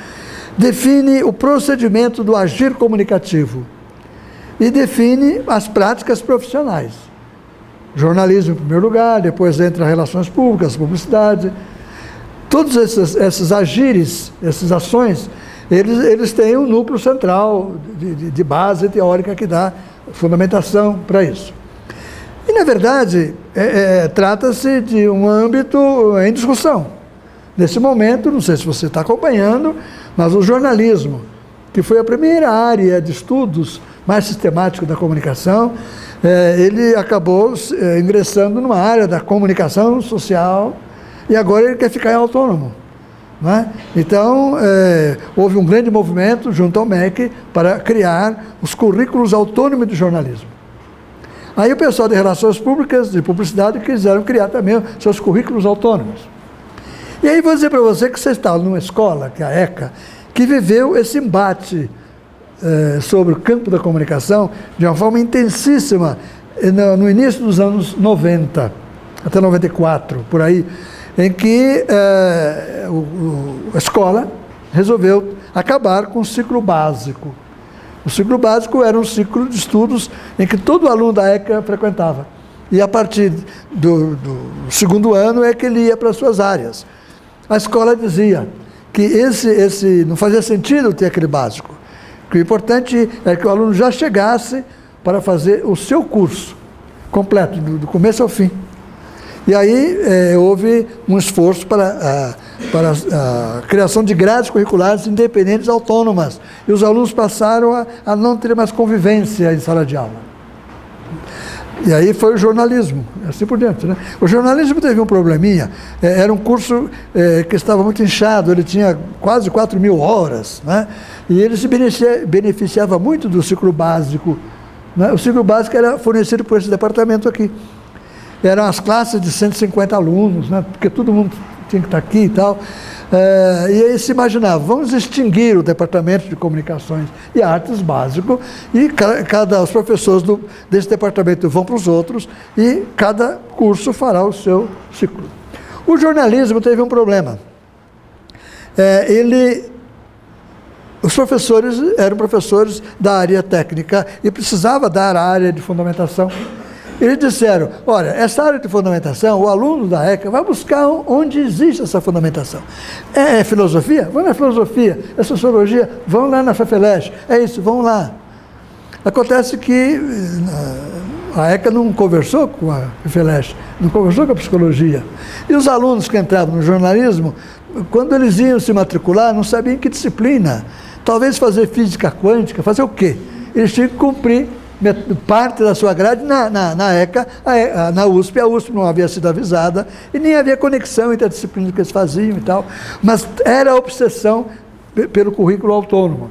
define o procedimento do agir comunicativo e define as práticas profissionais. Jornalismo em primeiro lugar, depois entra relações públicas, publicidade. Todos esses agires, essas ações, eles têm um núcleo central de base teórica que dá fundamentação para isso. E, na verdade, trata-se de um âmbito em discussão. Nesse momento, não sei se você está acompanhando, mas o jornalismo, que foi a primeira área de estudos mais sistemático da comunicação, ele acabou ingressando numa área da comunicação social e agora ele quer ficar autônomo, né? Então, houve um grande movimento junto ao MEC para criar os currículos autônomos do jornalismo. Aí o pessoal de relações públicas, de publicidade, quiseram criar também seus currículos autônomos. E aí vou dizer para você que você está numa escola, que é a ECA, que viveu esse embate sobre o campo da comunicação de uma forma intensíssima no início dos anos 90, até 94, por aí, em que a escola resolveu acabar com o ciclo básico. O ciclo básico era um ciclo de estudos em que todo aluno da ECA frequentava. E a partir do segundo ano é que ele ia para as suas áreas. A escola dizia que não fazia sentido ter aquele básico, que o importante é que o aluno já chegasse para fazer o seu curso completo, do começo ao fim. E aí houve um esforço para a criação de grades curriculares independentes autônomas. E os alunos passaram a não ter mais convivência em sala de aula. E aí foi o jornalismo, assim por diante, né? O jornalismo teve um probleminha, era um curso que estava muito inchado, ele tinha quase 4.000 horas, né? E ele se beneficiava muito do ciclo básico, né? O ciclo básico era fornecido por esse departamento aqui. Eram as classes de 150 alunos, né? Porque todo mundo tinha que estar aqui e tal. E aí se imaginava, vamos extinguir o departamento de comunicações e artes básico e os professores desse departamento vão para os outros e cada curso fará o seu ciclo. O jornalismo teve um problema. Os professores eram professores da área técnica e precisava dar a área de fundamentação. Eles disseram, olha, essa área de fundamentação, o aluno da ECA vai buscar onde existe essa fundamentação. É filosofia? Vão na filosofia. É sociologia? Vão lá na FAFELESH. É isso, vão lá. Acontece que a ECA não conversou com a FAFELESH, não conversou com a psicologia. E os alunos que entravam no jornalismo, quando eles iam se matricular, não sabiam que disciplina. Talvez fazer física quântica, fazer o quê? Eles tinham que cumprir parte da sua grade na ECA, na USP. A USP não havia sido avisada e nem havia conexão entre as disciplinas que eles faziam e tal. Mas era a obsessão pelo currículo autônomo,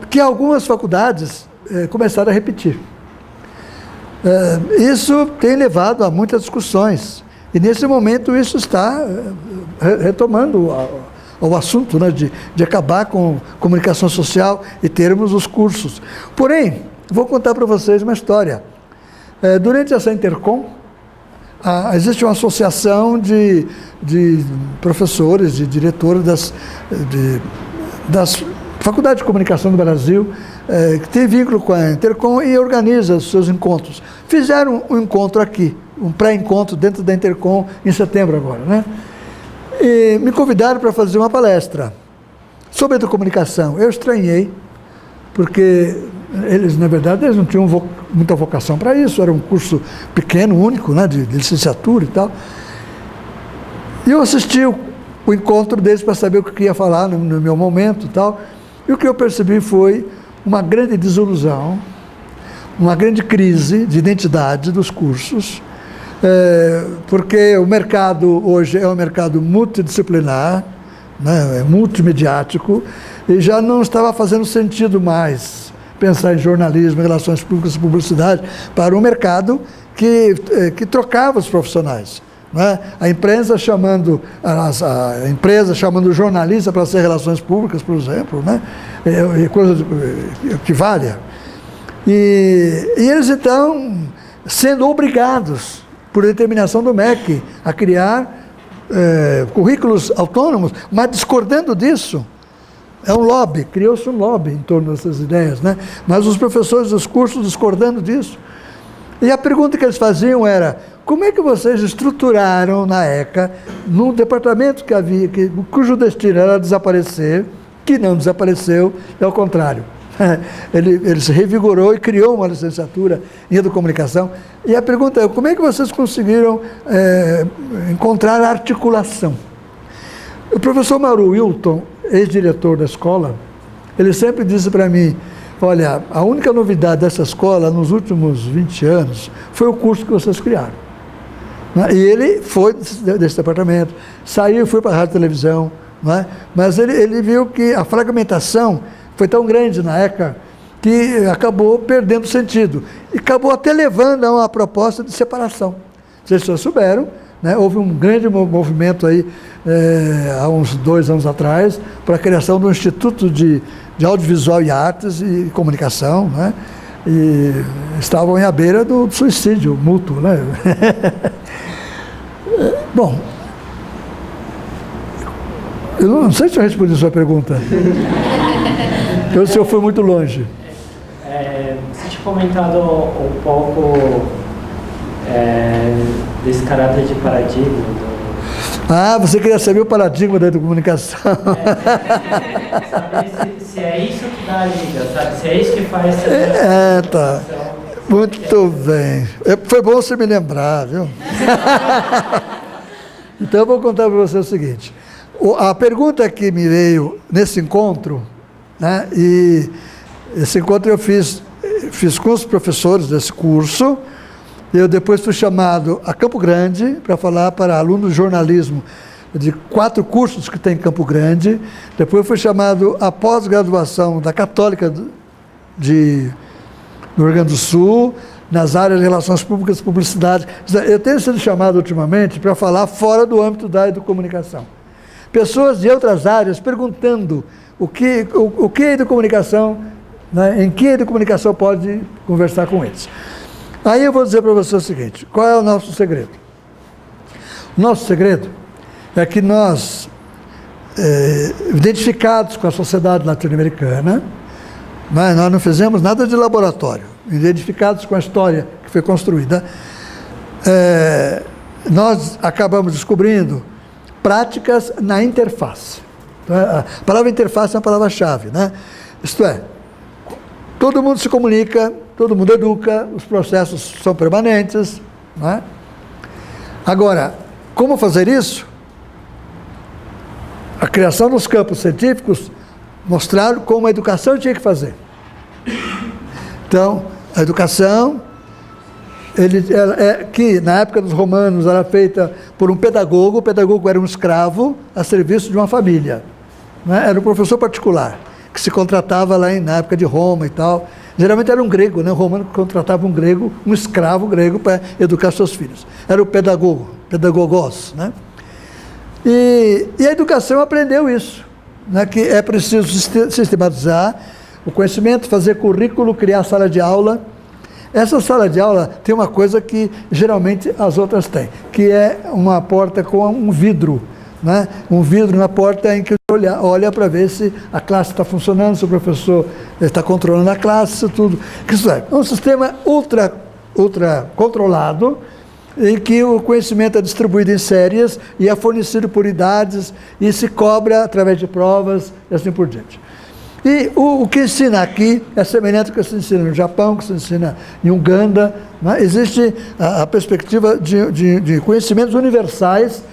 que algumas faculdades começaram a repetir. Isso tem levado a muitas discussões. E nesse momento isso está retomando o assunto, né, de acabar com comunicação social e termos os cursos. Porém, vou contar para vocês uma história. Durante essa Intercom, existe uma associação de professores, de diretores das faculdades de comunicação do Brasil, que tem vínculo com a Intercom e organiza os seus encontros. Fizeram um encontro aqui, um pré-encontro dentro da Intercom em setembro agora, né? E me convidaram para fazer uma palestra sobre educomunicação. Eu estranhei, porque eles, na verdade, eles não tinham muita vocação para isso, era um curso pequeno, único, né, de licenciatura e tal. E eu assisti o encontro deles para saber o que eu ia falar no meu momento e tal. E o que eu percebi foi uma grande desilusão, uma grande crise de identidade dos cursos, porque o mercado hoje é um mercado multidisciplinar, né, multimediático, e já não estava fazendo sentido mais pensar em jornalismo, relações públicas e publicidade para um mercado que trocava os profissionais. Né? A empresa chamando o jornalista para ser relações públicas, por exemplo, né? Coisa que valha. E eles, então, sendo obrigados, por determinação do MEC, a criar currículos autônomos, mas discordando disso. É um lobby, criou-se um lobby em torno dessas ideias, né? Mas os professores dos cursos discordando disso. E a pergunta que eles faziam era: como é que vocês estruturaram na ECA, num departamento cujo destino era desaparecer, que não desapareceu, é o contrário. Ele se revigorou e criou uma licenciatura em educomunicação. E a pergunta é: como é que vocês conseguiram encontrar a articulação? O professor Mauro Wilton, ex-diretor da escola, ele sempre disse para mim: olha, a única novidade dessa escola nos últimos 20 anos foi o curso que vocês criaram. E ele foi desse departamento, saiu e foi para a rádio e televisão, não é? Mas ele viu que a fragmentação foi tão grande na ECA que acabou perdendo sentido. E acabou até levando a uma proposta de separação. Vocês só souberam, né? Houve um grande movimento aí, há uns 2 anos atrás, para a criação do Instituto de Audiovisual e Artes e Comunicação, né? E estavam à beira do suicídio mútuo, né? Bom, eu não sei se eu respondi a sua pergunta. Eu sei, eu fui muito longe. Você tinha comentado um pouco desse caráter de paradigma. Você queria saber o paradigma da comunicação. Saber se é isso que dá a liga, sabe? Se é isso que faz tá. Muito bem. Foi bom você me lembrar, viu? Então eu vou contar para você o seguinte. A pergunta que me veio nesse encontro, né, e esse encontro eu fiz com os professores desse curso. Eu depois fui chamado a Campo Grande para falar para alunos de jornalismo de 4 cursos que tem em Campo Grande. Depois fui chamado à pós-graduação da Católica do Rio Grande do Sul, nas áreas de relações públicas e publicidade. Eu tenho sido chamado ultimamente para falar fora do âmbito da educomunicação. Pessoas de outras áreas perguntando o que é educomunicação, né, em que a educomunicação pode conversar com eles. Aí eu vou dizer para você o seguinte: qual é o nosso segredo? O nosso segredo é que nós, identificados com a sociedade latino-americana, mas nós não fizemos nada de laboratório, identificados com a história que foi construída, nós acabamos descobrindo práticas na interface. Então, a palavra interface é uma palavra-chave, né? Isto é, todo mundo se comunica, todo mundo educa, os processos são permanentes, não é? Agora, como fazer isso? a criação dos campos científicos mostraram como a educação tinha que fazer. Então, a educação, que na época dos romanos era feita por um pedagogo, o pedagogo era um escravo a serviço de uma família, né? Era um professor particular, que se contratava lá na época de Roma e tal. Geralmente era um grego, né? O romano contratava um grego, um escravo grego para educar seus filhos. Era o pedagogo, pedagogos, né? E a educação aprendeu isso, né? Que é preciso sistematizar o conhecimento, fazer currículo, criar sala de aula. Essa sala de aula tem uma coisa que geralmente as outras têm, que é uma porta com um vidro, né? Um vidro na porta em que olha para ver se a classe está funcionando, se o professor está controlando a classe, isso tudo. Isso é um sistema ultra controlado, em que o conhecimento é distribuído em séries e é fornecido por idades e se cobra através de provas e assim por diante. E o que ensina aqui é semelhante ao que se ensina no Japão, que se ensina em Uganda, né? Existe a perspectiva de conhecimentos universais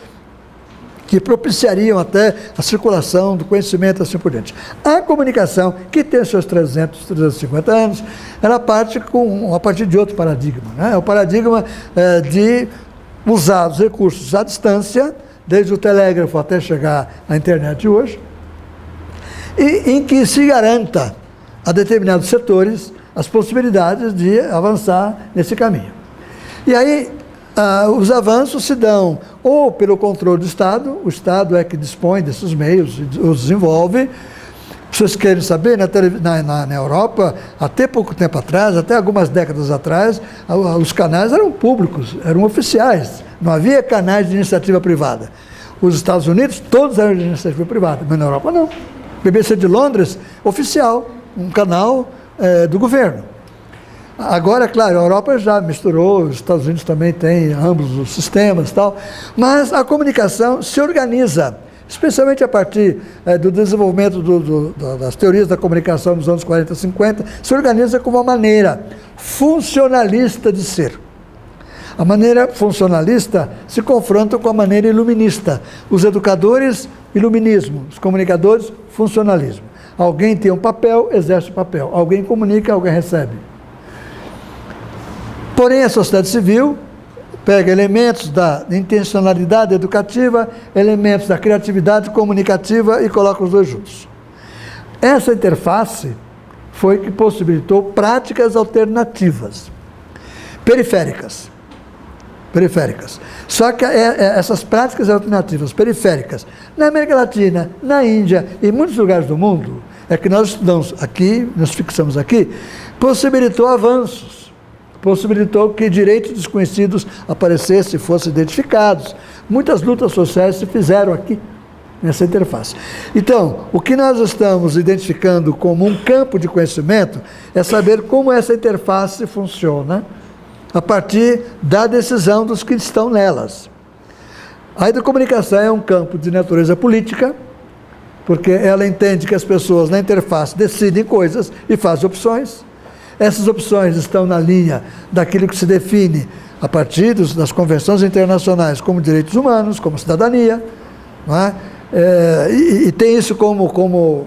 que propiciariam até a circulação do conhecimento assim por diante. A comunicação, que tem seus 350 anos, ela parte a partir de outro paradigma, né? É o paradigma de usar os recursos à distância, desde o telégrafo até chegar à internet hoje, e em que se garanta a determinados setores as possibilidades de avançar nesse caminho. E aí, os avanços se dão ou pelo controle do Estado, o Estado é que dispõe desses meios, os desenvolve. Vocês querem saber, na Europa, até pouco tempo atrás, até algumas décadas atrás, os canais eram públicos, eram oficiais, não havia canais de iniciativa privada. Os Estados Unidos, todos eram de iniciativa privada, mas na Europa não. BBC de Londres, oficial, um canal do governo. Agora, claro, a Europa já misturou, os Estados Unidos também têm ambos os sistemas e tal, mas a comunicação se organiza, especialmente a partir do desenvolvimento das teorias da comunicação nos anos 40 e 50, se organiza com uma maneira funcionalista de ser. A maneira funcionalista se confronta com a maneira iluminista. Os educadores, iluminismo, os comunicadores, funcionalismo. Alguém tem um papel, exerce o papel. Alguém comunica, alguém recebe. Porém, a sociedade civil pega elementos da intencionalidade educativa, elementos da criatividade comunicativa e coloca os dois juntos. Essa interface foi que possibilitou práticas alternativas, periféricas. Só que essas práticas alternativas periféricas, na América Latina, na Índia e em muitos lugares do mundo, que nós estudamos aqui, nós fixamos aqui, possibilitou avanços. Possibilitou que direitos desconhecidos aparecessem e fossem identificados. Muitas lutas sociais se fizeram aqui, nessa interface. Então, o que nós estamos identificando como um campo de conhecimento é saber como essa interface funciona a partir da decisão dos que estão nelas. A educomunicação é um campo de natureza política, porque ela entende que as pessoas na interface decidem coisas e fazem opções. Essas opções estão na linha daquilo que se define a partir das convenções internacionais como direitos humanos, como cidadania, não é? E tem isso como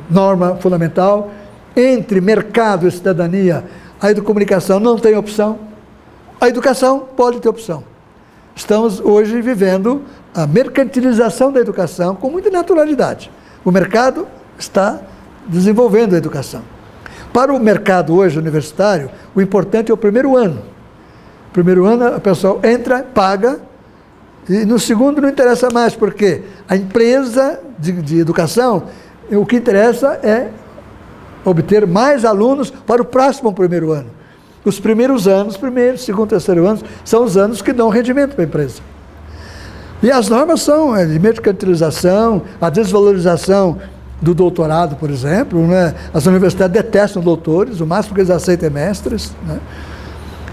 norma fundamental. Entre mercado e cidadania, a educomunicação não tem opção. A educação pode ter opção. Estamos hoje vivendo a mercantilização da educação com muita naturalidade. O mercado está desenvolvendo a educação. Para o mercado hoje universitário, o importante é o primeiro ano. No primeiro ano, a pessoa entra, paga, e no segundo não interessa mais, porque a empresa de educação, o que interessa é obter mais alunos para o próximo primeiro ano. Os primeiros anos, primeiro, segundo, terceiro anos, são os anos que dão rendimento para a empresa. E as normas são de mercantilização, a desvalorização do doutorado, por exemplo, né? As universidades detestam doutores, o máximo que eles aceitam é mestres, né?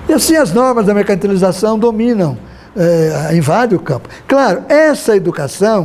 E assim as normas da mercantilização dominam, invadem o campo. Claro, essa educação